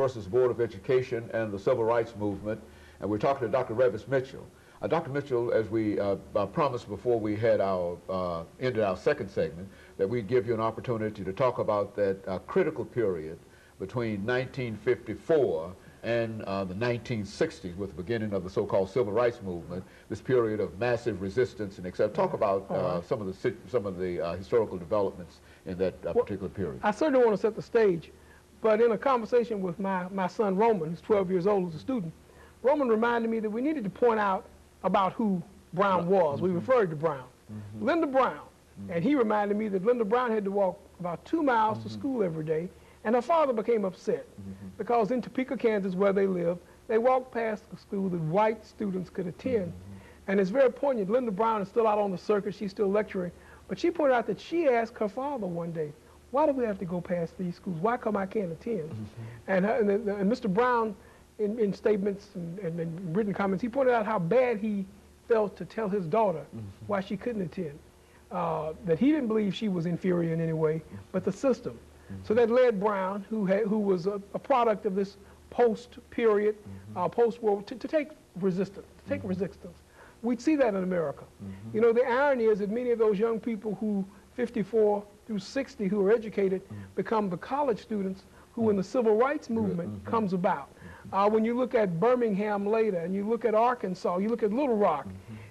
versus Board of Education and the Civil Rights Movement, and we're talking to Dr. Revis Mitchell. Dr. Mitchell, as we promised before we had our ended our second segment, that we'd give you an opportunity to talk about that critical period between 1954 and the 1960s, with the beginning of the so-called Civil Rights Movement, this period of massive resistance and etc. Talk about some of the historical developments in that particular period. I certainly want to set the stage, but in a conversation with my son Roman, who's 12 years old, who's a student, Roman reminded me that we needed to point out about who Brown was. We referred to Brown. Linda Brown. And he reminded me that Linda Brown had to walk about 2 miles to school every day, and her father became upset because in Topeka, Kansas, where they lived, they walked past a school that white students could attend. And it's very poignant. Linda Brown is still out on the circuit. She's still lecturing. But she pointed out that she asked her father one day, why do we have to go past these schools? Why come I can't attend? And Mr. Brown, in statements and written comments, he pointed out how bad he felt to tell his daughter why she couldn't attend. That he didn't believe she was inferior in any way, but the system. So that led Brown, who was a product of this post-period, post-war, to take resistance, We'd see that in America. You know, the irony is that many of those young people who, 54 through 60, who are educated, become the college students who, when the Civil Rights Movement comes about. When you look at Birmingham later, and you look at Arkansas, you look at Little Rock,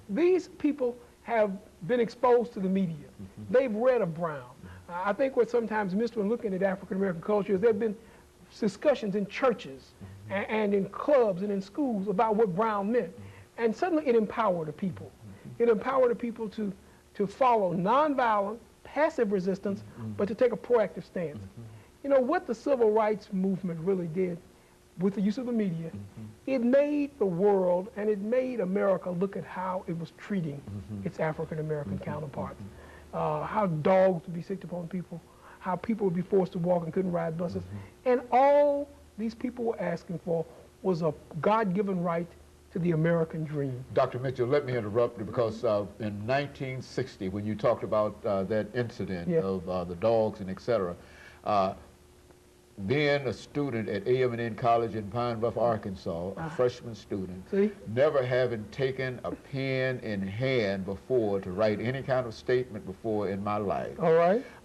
these people have been exposed to the media. They've read of Brown. I think what sometimes missed when looking at African-American culture is there have been discussions in churches and in clubs and in schools about what Brown meant. And suddenly it empowered the people. It empowered the people to follow nonviolent, passive resistance, but to take a proactive stance. You know, what the Civil Rights Movement really did with the use of the media, it made the world and it made America look at how it was treating its African-American counterparts. How dogs would be sicked upon people, how people would be forced to walk and couldn't ride buses. And all these people were asking for was a God-given right to the American dream. Dr. Mitchell, let me interrupt you because in 1960, when you talked about that incident of the dogs and etc., being a student at AM&N College in Pine Bluff, Arkansas, a freshman student, never having taken a pen in hand before to write any kind of statement before in my life.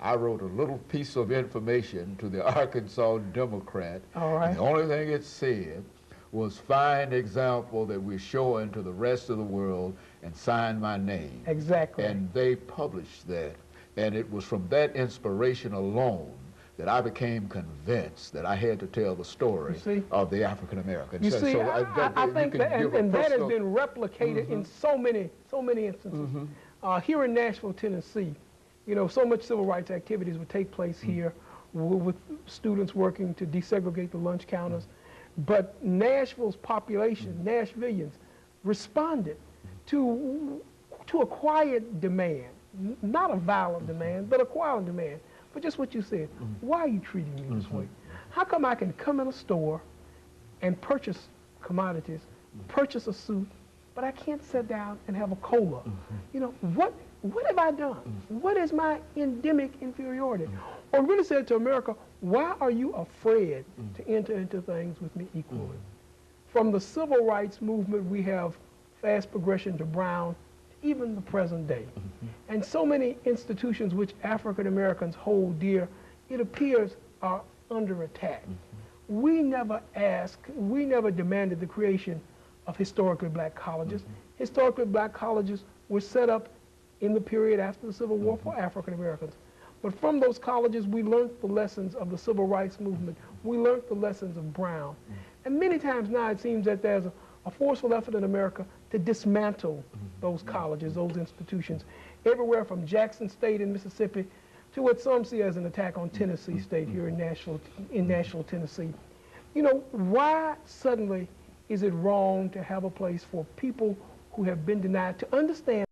I wrote a little piece of information to the Arkansas Democrat. And the only thing it said was fine example that we're showing to the rest of the world and sign my name. And they published that. And it was from that inspiration alone that I became convinced that I had to tell the story of the African Americans. You see, I think that, and that has been replicated in so many instances. Here in Nashville, Tennessee, you know, so much civil rights activities would take place here with students working to desegregate the lunch counters. But Nashville's population, Nashvillians, responded to a quiet demand, not a violent demand, but a quiet demand. But just what you said, why are you treating me this way? How come I can come in a store and purchase commodities, purchase a suit, but I can't sit down and have a cola? You know, what have I done? What is my endemic inferiority? Or really said to America, why are you afraid to enter into things with me equally? From the Civil Rights Movement, we have fast progression to Brown, even the present day. And so many institutions which African Americans hold dear, it appears, are under attack. We never demanded the creation of historically black colleges. Historically black colleges were set up in the period after the Civil War for African Americans. But from those colleges, we learned the lessons of the Civil Rights Movement. We learned the lessons of Brown. And many times now it seems that there's a forceful effort in America to dismantle those colleges, those institutions, everywhere from Jackson State in Mississippi to what some see as an attack on Tennessee State here in Nashville, Tennessee. You know, why suddenly is it wrong to have a place for people who have been denied to understand